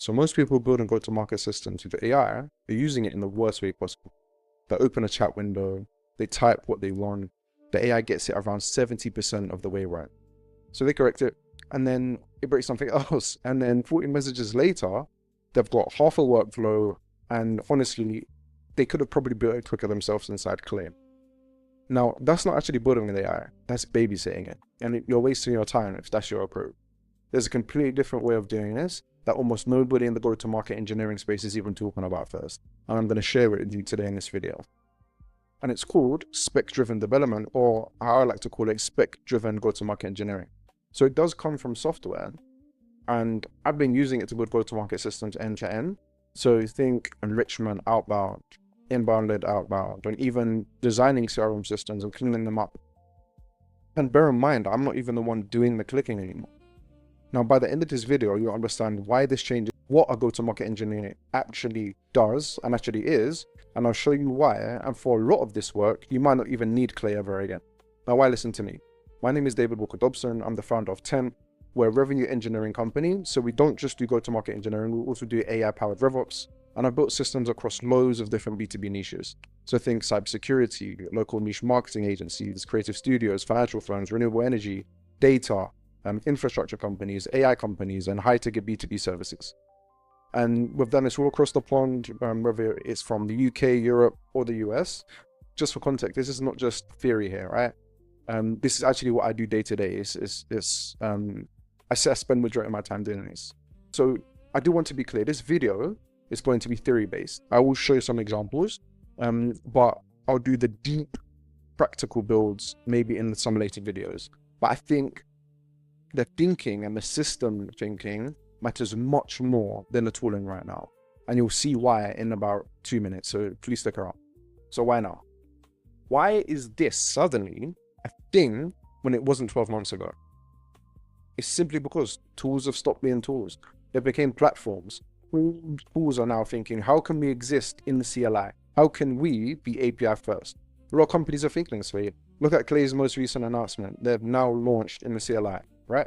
So most people building go-to-market systems with AI, they're using it in the worst way possible. They open a chat window, they type what they want, the AI gets it around 70% of the way right. So they correct it, and then it breaks something else. And then 40 messages later, they've got half a workflow, and honestly, they could have probably built it quicker themselves inside Claim. Now, that's not actually building an AI, that's babysitting it. And you're wasting your time if that's your approach. There's a completely different way of doing this that almost nobody in the go-to-market engineering space is even talking about first. And I'm going to share it with you today in this video. And it's called spec-driven development, or how I like to call it, spec-driven go-to-market engineering. So it does come from software, and I've been using it to build go-to-market systems end-to-end. So think enrichment, outbound, inbound-led outbound, and even designing CRM systems and cleaning them up. And bear in mind, I'm not even the one doing the clicking anymore. Now, by the end of this video, you'll understand why this changes, what a go-to-market engineer actually does and actually is, and I'll show you why. And for a lot of this work, you might not even need Clay ever again. Now, why listen to me? My name is David Walker-Dobson. I'm the founder of Temp. We're a revenue engineering company, so we don't just do go-to-market engineering, we also do AI-powered RevOps, and I've built systems across loads of different B2B niches. So think cybersecurity, local niche marketing agencies, creative studios, financial firms, renewable energy, data, infrastructure companies, AI companies, and high-ticket B2B services. And we've done this all across the pond, whether it's from the UK, Europe, or the US. Just for context, this is not just theory here, right? This is actually what I do day to day. I spend majority of my time doing this. So I do want to be clear, this video is going to be theory based. I will show you some examples, but I'll do the deep practical builds maybe in some later videos. But I think the thinking and the system thinking matters much more than the tooling right now. And you'll see why in about 2 minutes, so please stick around. So why now? Why is this suddenly a thing when it wasn't 12 months ago? It's simply because tools have stopped being tools. They became platforms. Tools are now thinking, how can we exist in the CLI? How can we be API first? A lot of companies are thinking this way. Look at Clay's most recent announcement. They've now launched in the CLI, right?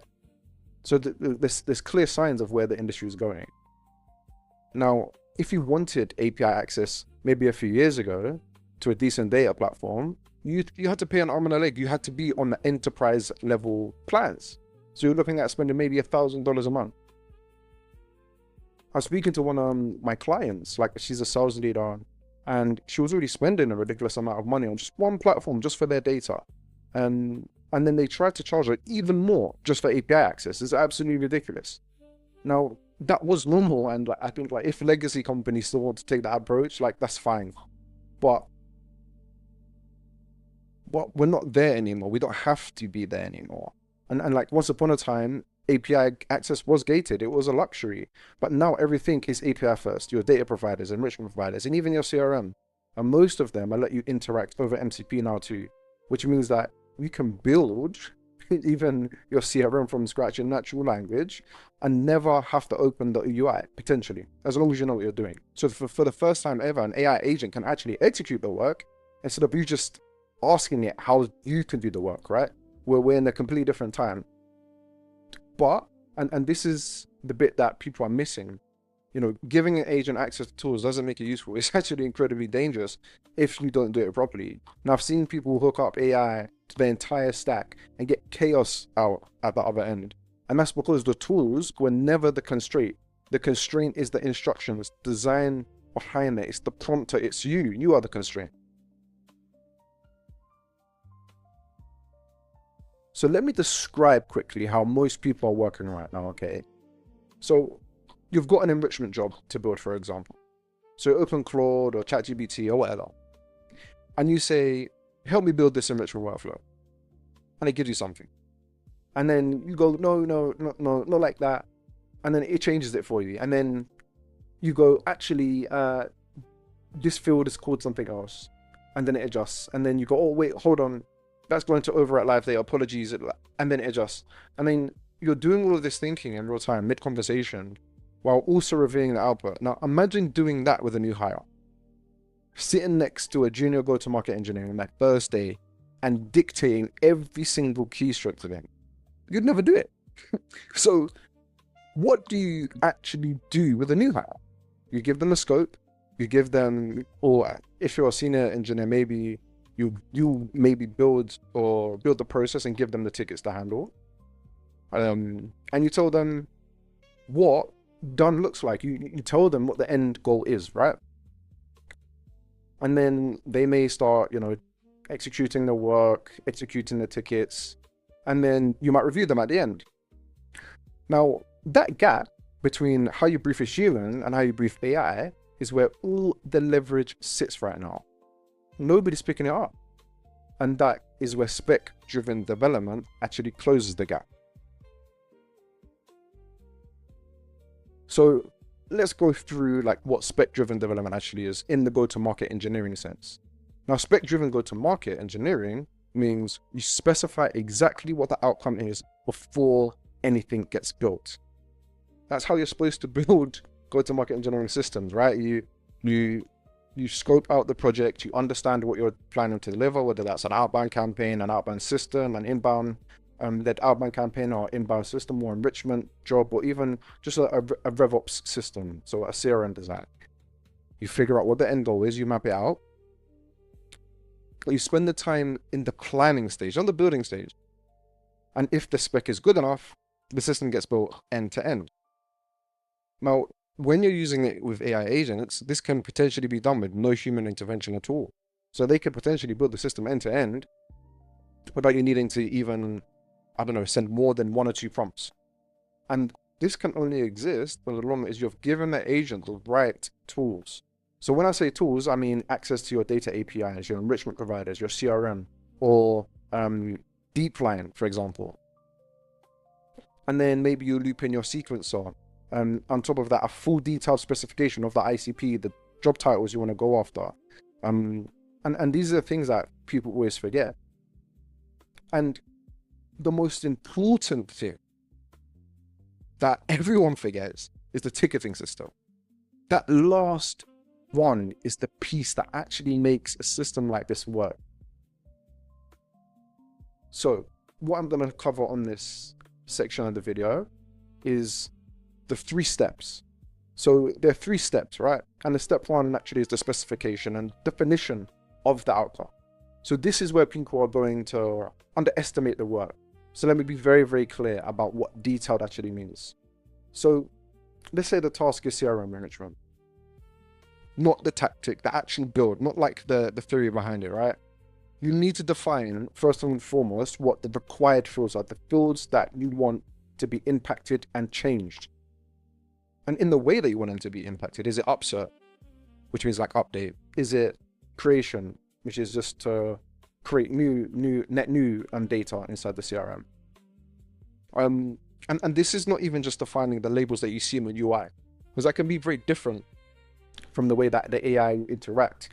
So there's clear signs of where the industry is going. Now, if you wanted API access maybe a few years ago to a decent data platform, you had to pay an arm and a leg. You had to be on the enterprise level plans. So you're looking at spending maybe $1,000 a month. I was speaking to one of my clients, like she's a sales leader, and she was already spending a ridiculous amount of money on just one platform just for their data. And then they tried to charge her even more just for API access. It's absolutely ridiculous. Now, that was normal, and I think if legacy companies still want to take that approach, that's fine. But we're not there anymore. We don't have to be there anymore. And once upon a time, API access was gated. It was a luxury. But now everything is API first. Your data providers, enrichment providers, and even your CRM. And most of them, I let you interact over MCP now too, which means that you can build even your CRM from scratch in natural language and never have to open the UI, potentially, as long as you know what you're doing. So for the first time ever, an AI agent can actually execute the work instead of you just asking it how you can do the work, right? We're in a completely different time. But, and this is the bit that people are missing, giving an agent access to tools doesn't make it useful. It's actually incredibly dangerous if you don't do it properly. Now, I've seen people hook up AI to their entire stack and get chaos out at the other end. And that's because the tools were never the constraint. The constraint is the instructions, design behind it. It's the prompter, it's you. You are the constraint. So let me describe quickly how most people are working right now, okay? So you've got an enrichment job to build, for example. So open Claude or ChatGPT or whatever. And you say, help me build this enrichment workflow. And it gives you something. And then you go, no, not like that. And then it changes it for you. And then you go, actually, this field is called something else. And then it adjusts. And then you go, oh, wait, hold on. That's going to overwrite live data, apologies, and then it adjusts. I mean, you're doing all of this thinking in real time, mid-conversation, while also reviewing the output. Now, imagine doing that with a new hire. Sitting next to a junior go-to-market engineer on that first day and dictating every single keystroke to them. You'd never do it. So what do you actually do with a new hire? You give them a scope, you give them, or if you're a senior engineer, maybe you maybe build the process and give them the tickets to handle. And you tell them what done looks like. You tell them what the end goal is, right? And then they may start, executing the work, executing the tickets, and then you might review them at the end. Now, that gap between how you brief a human and how you brief AI is where all the leverage sits right now. Nobody's picking it up. And that is where spec-driven development actually closes the gap. So let's go through like what spec-driven development actually is in the go-to-market engineering sense. Now, spec-driven go-to-market engineering means you specify exactly what the outcome is before anything gets built. That's how you're supposed to build go-to-market engineering systems, right? You scope out the project, you understand what you're planning to deliver, whether that's an outbound campaign, an outbound system, an inbound led outbound campaign or inbound system or enrichment job, or even just a RevOps system, so a CRM design. You figure out what the end goal is, you map it out. You spend the time in the planning stage, on the building stage. And if the spec is good enough, the system gets built end to end. Now, when you're using it with AI agents, this can potentially be done with no human intervention at all. So they could potentially build the system end to end without you needing to even, send more than 1 or 2 prompts. And this can only exist as long as you've given the agent the right tools. So when I say tools, I mean access to your data APIs, your enrichment providers, your CRM, or DeepLine, for example. And then maybe you loop in your sequencer. And on top of that, a full detailed specification of the ICP, the job titles you want to go after. And these are the things that people always forget. And the most important thing that everyone forgets is the ticketing system. That last one is the piece that actually makes a system like this work. So what I'm going to cover on this section of the video is the 3 steps. So there are 3 steps, right? And the step 1 actually is the specification and definition of the outcome. So this is where people are going to underestimate the work. So let me be very, very clear about what detailed actually means. So let's say the task is CRM management. Not the tactic, the actual build, not like the theory behind it, right? You need to define, first and foremost, what the required fields are, the fields that you want to be impacted and changed. And in the way that you want them to be impacted, is it upsert, which means like update? Is it creation, which is just to create net new data inside the CRM? And this is not even just defining the labels that you see in the UI, because that can be very different from the way that the AI interact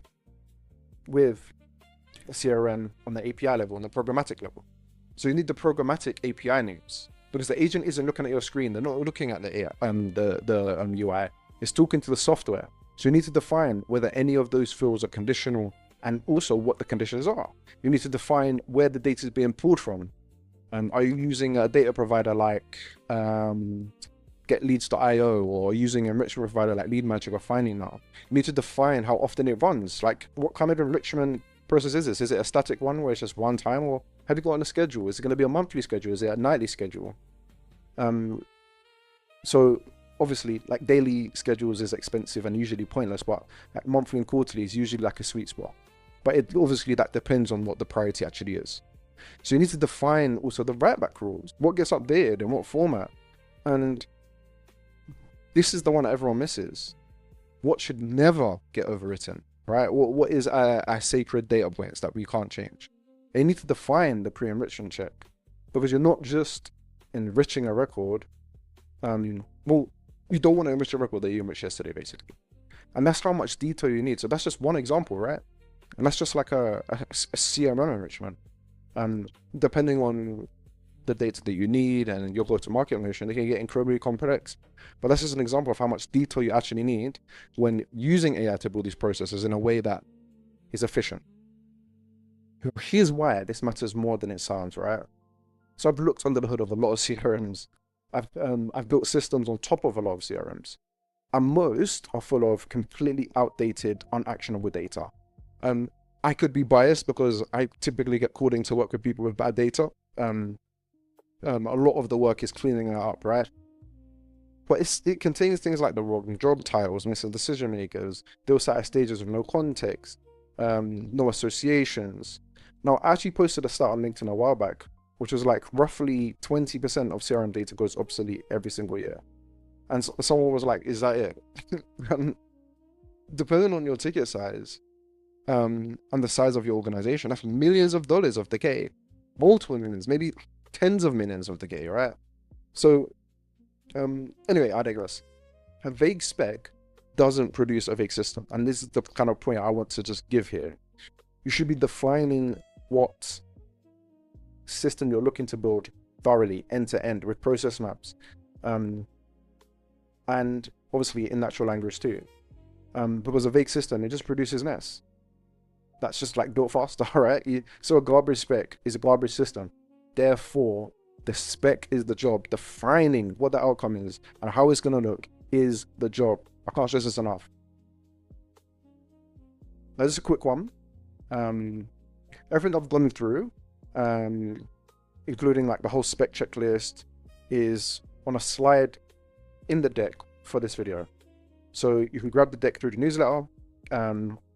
with CRM on the API level, on the programmatic level. So you need the programmatic API names, because the agent isn't looking at your screen. They're not looking at the AI, the UI. It's talking to the software. So you need to define whether any of those fields are conditional and also what the conditions are. You need to define where the data is being pulled from. Are you using a data provider like GetLeads.io or using an enrichment provider like LeadMagic or Finding Now? You need to define how often it runs. Like, what kind of enrichment process is this? Is it a static one where it's just one time, or have you got on a schedule? Is it going to be a monthly schedule? Is it a nightly schedule? So obviously, like, daily schedules is expensive and usually pointless, but like monthly and quarterly is usually like a sweet spot. But obviously that depends on what the priority actually is. So you need to define also the write-back rules. What gets updated in what format? And this is the one that everyone misses. What should never get overwritten, right? What is a sacred data points that we can't change? And you need to define the pre-enrichment check, because you're not just enriching a record. Well, you don't want to enrich a record that you enriched yesterday, basically. And that's how much detail you need. So that's just one example, right? And that's just like a CRM enrichment. And depending on the data that you need and your go-to-market enrichment, they can get incredibly complex. But that's just an example of how much detail you actually need when using AI to build these processes in a way that is efficient. Here's why this matters more than it sounds, right? So I've looked under the hood of a lot of CRMs, I've built systems on top of a lot of CRMs, and most are full of completely outdated, unactionable data. I could be biased because I typically get called in to work with people with bad data. A lot of the work is cleaning it up, right? But it contains things like the wrong job titles, missing decision makers, deal site stages with no context, no associations. Now, I actually posted a stat on LinkedIn a while back, which was like roughly 20% of CRM data goes obsolete every single year. And someone was like, is that it? Depending on your ticket size, and the size of your organization, that's millions of dollars of decay, multiple millions, maybe tens of millions of decay, right? So, anyway, I digress. A vague spec doesn't produce a vague system, and this is the kind of point I want to just give here. You should be defining what system you're looking to build thoroughly, end to end, with process maps, and obviously in natural language too. Because a vague system, it just produces mess. That's just like built faster, right? So a garbage spec is a garbage system. Therefore, the spec is the job. Defining what the outcome is and how it's going to look is the job. I can't stress this enough. Now, this is a quick one. Everything I've gone through, including like the whole spec checklist, is on a slide in the deck for this video. So you can grab the deck through the newsletter.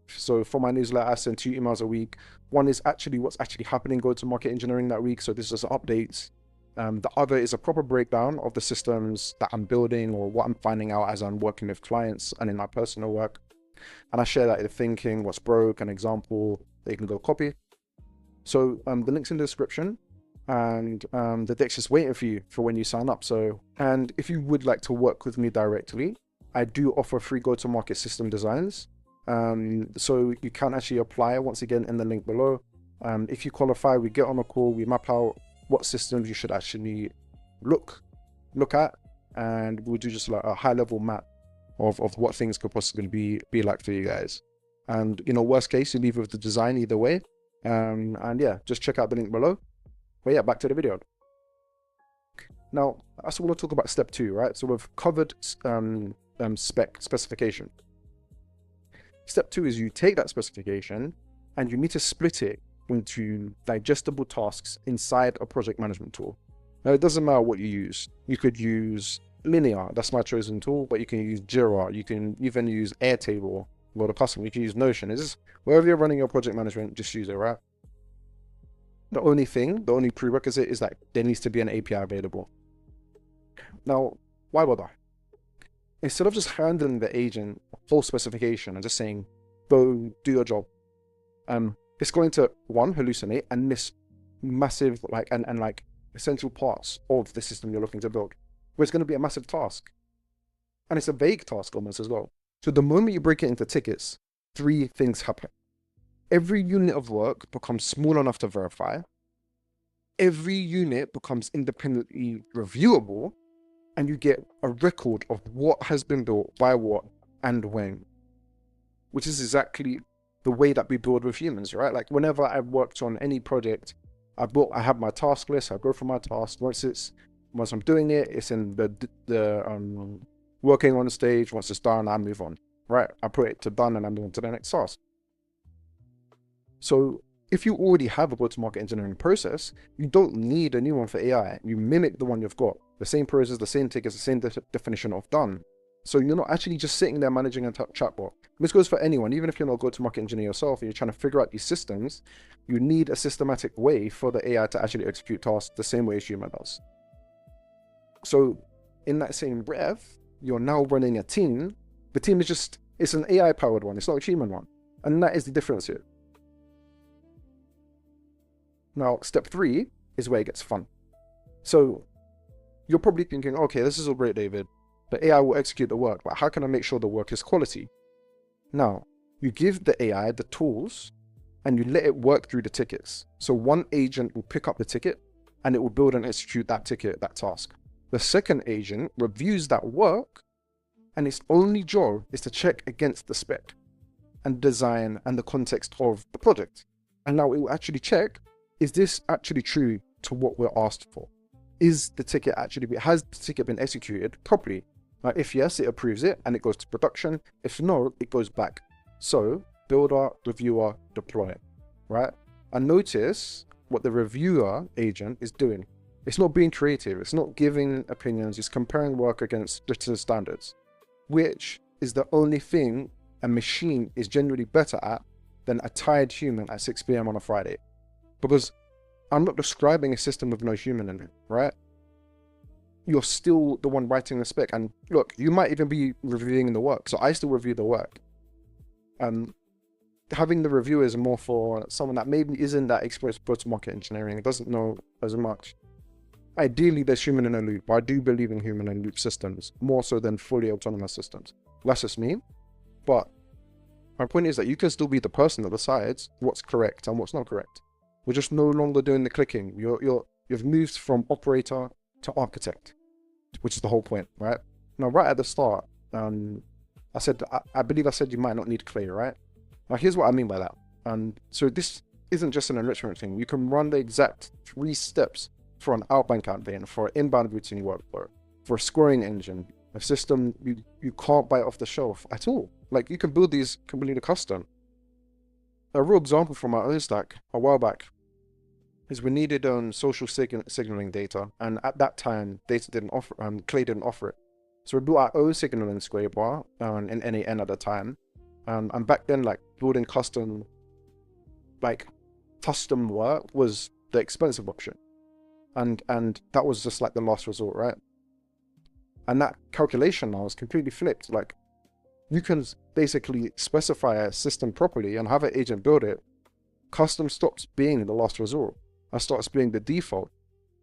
So for my newsletter, I send 2 emails a week. One is actually what's actually happening go-to-market engineering that week. So this is updates. The other is a proper breakdown of the systems that I'm building or what I'm finding out as I'm working with clients and in my personal work. And I share that in thinking, what's broke, an example that you can go copy. So the link's in the description, and the deck's just waiting for you for when you sign up. So, and if you would like to work with me directly, I do offer free go-to-market system designs. So you can actually apply once again in the link below. If you qualify, we get on a call, we map out what systems you should actually look at, and we'll do just like a high-level map of what things could possibly be like for you guys. And you know, worst case, you leave with the design either way. And yeah, just check out the link below. But yeah, back to the video. Now, I also want to talk about step 2, right? So we've covered specification. Step 2 is you take that specification and you need to split it into digestible tasks inside a project management tool. Now, it doesn't matter what you use. You could use Linear, that's my chosen tool, but you can use Jira, you can even use Airtable, or the custom, you can use Notion. It's just wherever you're running your project management, just use it, right? The only prerequisite is that there needs to be an API available. Now, why bother? Instead of just handing the agent a full specification and just saying, go do your job, it's going to, one, hallucinate and miss massive, like essential parts of the system you're looking to build, where it's going to be a massive task. And it's a vague task almost as well. So the moment you break it into tickets, 3 things happen. Every unit of work becomes small enough to verify. Every unit becomes independently reviewable, and you get a record of what has been built by what and when, which is exactly the way that we build with humans, right? Like whenever I've worked on any project, I have my task list, I go through my task. Once I'm doing it, it's in the working on stage. Once it's done, I move on, right? I put it to done and I move on to the next task. So if you already have a go-to-market engineering process, you don't need a new one for AI. You mimic the one you've got. The same process, the same tickets, the same definition of done. So you're not actually just sitting there managing a chatbot. This goes for anyone, even if you're not a go-to-market engineer yourself and you're trying to figure out these systems, you need a systematic way for the AI to actually execute tasks the same way a human does. So in that same breath, you're now running a team. The team is just, it's an AI-powered one. It's not a human one. And that is the difference here. Now, step 3 is where it gets fun. So you're probably thinking, okay, this is all great, David. The AI will execute the work, but how can I make sure the work is quality? Now, you give the AI the tools and you let it work through the tickets. So one agent will pick up the ticket and it will build and execute that ticket, that task. The second agent reviews that work, and its only job is to check against the spec and design and the context of the project. And now it will actually check, is this actually true to what we're asked for? has the ticket been executed properly? Like, if yes, it approves it and it goes to production. If no, it goes back. So builder, reviewer, deploy, right? And notice what the reviewer agent is doing. It's not being creative. It's not giving opinions. It's comparing work against written standards, which is the only thing a machine is generally better at than a tired human at 6 p.m. on a Friday. Because I'm not describing a system with no human in it, right? You're still the one writing the spec. And look, you might even be reviewing the work. So I still review the work. Having the reviewers more for someone that maybe isn't that experienced go-to-market engineering, doesn't know as much. Ideally, there's human in a loop. I do believe in human in loop systems, more so than fully autonomous systems. That's just me. But my point is that you can still be the person that decides what's correct and what's not correct. We're just no longer doing the clicking. You've moved from operator to architect, which is the whole point, right? Now, right at the start, I believe I said you might not need Clay, right? Now, here's what I mean by that. And so this isn't just an enrichment thing. You can run the exact 3 steps for an outbound campaign, for an inbound routine workflow, for a scoring engine, a system you can't buy off the shelf at all. Like, you can build these completely custom. A real example from our own stack a while back is we needed social signaling data, and at that time, Clay didn't offer it. So we built our own signaling scraper in NAN at the time. And back then, like, building custom work was the expensive option. And that was just like the last resort, right? And that calculation now is completely flipped. Like, you can basically specify a system properly and have an agent build it. Custom stops being the last resort and starts being the default.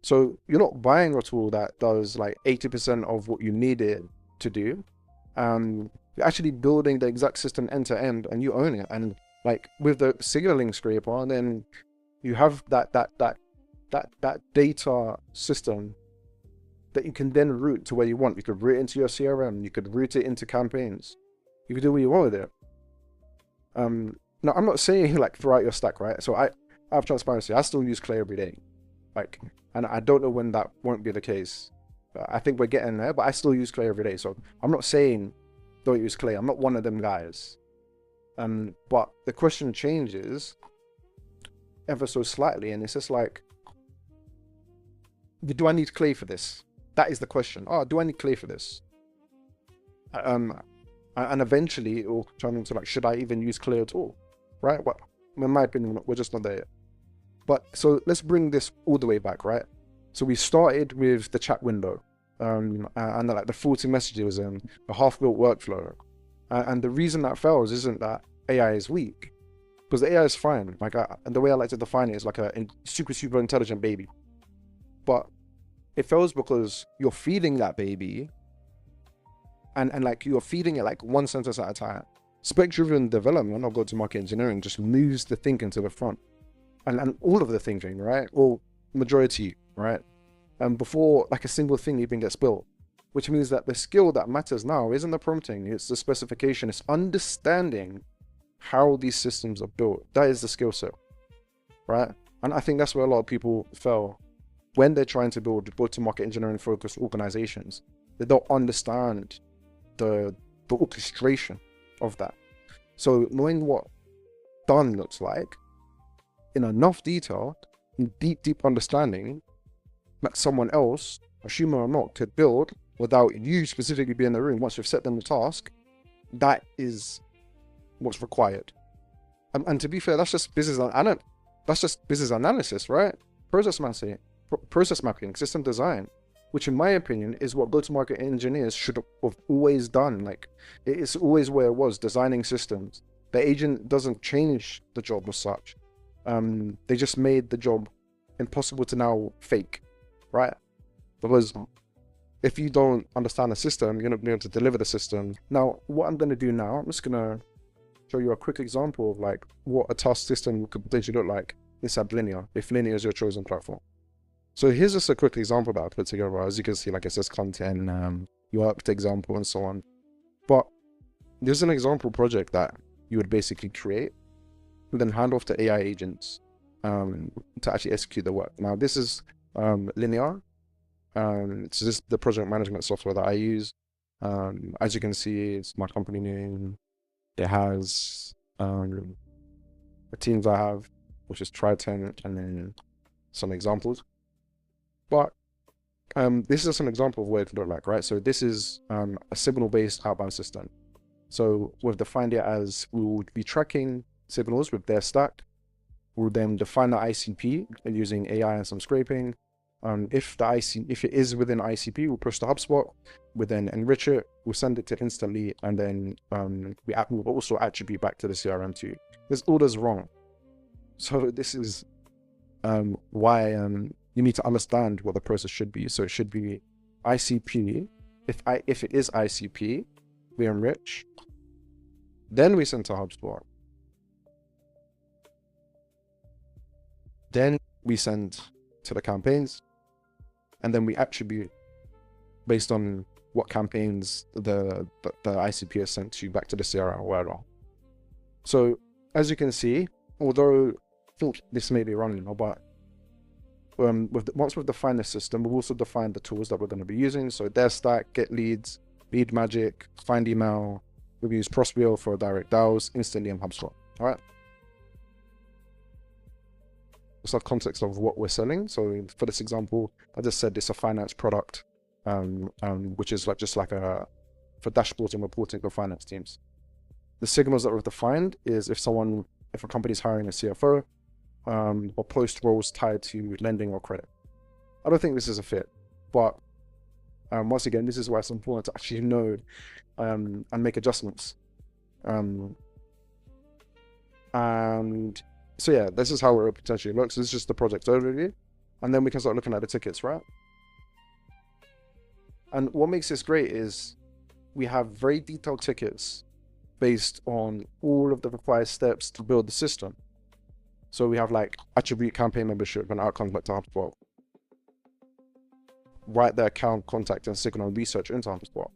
So you're not buying a tool that does like 80% of what you need it to do. You're actually building the exact system end to end, and you own it. And like with the signaling scraper, then you have that data system that you can then route to where you want. You could route it into your CRM. You could route it into campaigns. You could do what you want with it. Now, I'm not saying like throughout your stack, right? So I have transparency. I still use Clay every day. Like, and I don't know when that won't be the case. I think we're getting there, but I still use Clay every day. So I'm not saying don't use Clay. I'm not one of them guys. But the question changes ever so slightly, and it's just like, do I need Clay for this? That is the question. Oh, do I need Clay for this? And eventually it will turn into like, should I even use Clay at all? Right? Well, in my opinion, we're just not there yet. But so let's bring this all the way back, right? So we started with the chat window, and like the 40 messages and a half-built workflow. And the reason that fails isn't that AI is weak, because the AI is fine. Like, and the way I like to define it is like a super intelligent baby. But it fails because you're feeding that baby, and like you're feeding it like one sentence at a time. Spec-driven development or go-to-market engineering just moves the thinking to the front, and all of the thinking, right? Or majority, right? And before like a single thing even gets built, which means that the skill that matters now isn't the prompting, it's the specification, it's understanding how these systems are built. That is the skill set, right? And I think that's where a lot of people fail when they're trying to build go-to-market engineering focused organizations. They don't understand the orchestration of that. So knowing what done looks like in enough detail, in deep understanding, that someone else, a human or not, could build without you specifically being in the room. Once you've set them the task, that is what's required. And to be fair, that's just business analysis, right? Process mapping, system design, which in my opinion is what go-to-market engineers should have always done. Like, it's always where it was, designing systems. The agent doesn't change the job as such. They just made the job impossible to now fake, right? Because if you don't understand the system, you're not going to be able to deliver the system. Now, what I'm going to do now, I'm just going to show you a quick example of like what a task system could potentially look like inside Linear, if Linear is your chosen platform. So here's just a quick example that I put together. As you can see, like it says content, worked example, and so on. But there's an example project that you would basically create and then hand off to AI agents to actually execute the work. Now, this is Linear. So this is the project management software that I use. As you can see, it's my company name. It has the teams I have, which is Triton, and then some examples. But this is just an example of what it could look like, right? So this is a signal-based outbound system. So we've defined it as we will be tracking signals with their stack. We'll then define the ICP using AI and some scraping. If it is within ICP, we'll push to HubSpot. We'll then enrich it. We'll send it to instantly, and then we'll also attribute back to the CRM too. This order's wrong. So this is why you need to understand what the process should be. So it should be ICP. If it is ICP, we enrich. Then we send to HubSpot. Then we send to the campaigns, and then we attribute based on what campaigns the ICP is sent to back to the CRM or whatever. So as you can see, although I think this may be wrong now, but once we've defined the system, we've also defined the tools that we're going to be using. So their stack, get leads, lead magic, find email. We've used Prospeo for direct dials, instantly, and HubSpot. All right. It's the context of what we're selling. So for this example, I just said it's a finance product, which is just like for dashboards and reporting for finance teams. The signals that we've defined is if a company's hiring a CFO, or post roles tied to lending or credit. I don't think this is a fit, but once again, this is why it's important to actually know and make adjustments. And so yeah, this is how it potentially looks. This is just the project overview, and then we can start looking at the tickets, right? And what makes this great is we have very detailed tickets based on all of the required steps to build the system. So we have like attribute campaign membership and outcomes back to HubSpot. Write their account, contact, and signal research into HubSpot.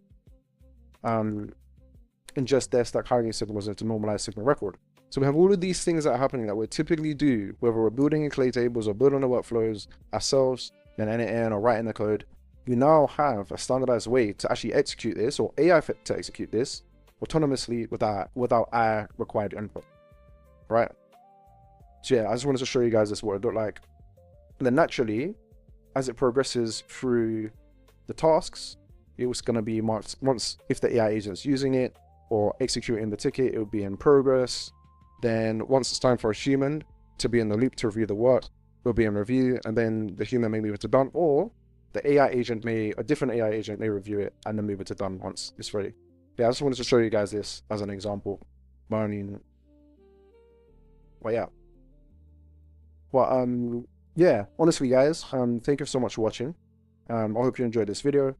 Ingest their stack hiring signals into normalized signal record. So we have all of these things that are happening that we typically do, whether we're building in clay tables or building the workflows ourselves, then end-to-end or writing the code. You now have a standardized way to actually execute this, or AI to execute this autonomously without our required input, right? So yeah, I just wanted to show you guys this what it looked like. And then naturally, as it progresses through the tasks, it was going to be marked once if the AI agent's using it or executing the ticket, it would be in progress. Then once it's time for a human to be in the loop to review the work, will be in review, and then the human may move it to done, or the AI agent a different AI agent may review it and then move it to done once it's ready. Yeah, I just wanted to show you guys this as an example. Well, yeah. Well, yeah, honestly, guys, thank you so much for watching. I hope you enjoyed this video.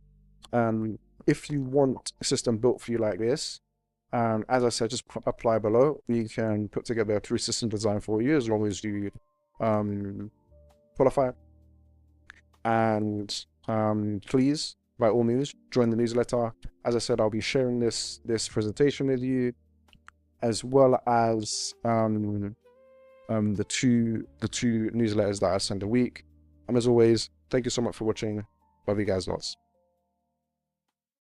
If you want a system built for you like this, as I said, just apply below. We can put together a 3 system design for you as long as you qualify. And please, by all means, join the newsletter. As I said, I'll be sharing this presentation with you, as well as the two newsletters that I send a week. And as always, thank you so much for watching. Love you guys lots.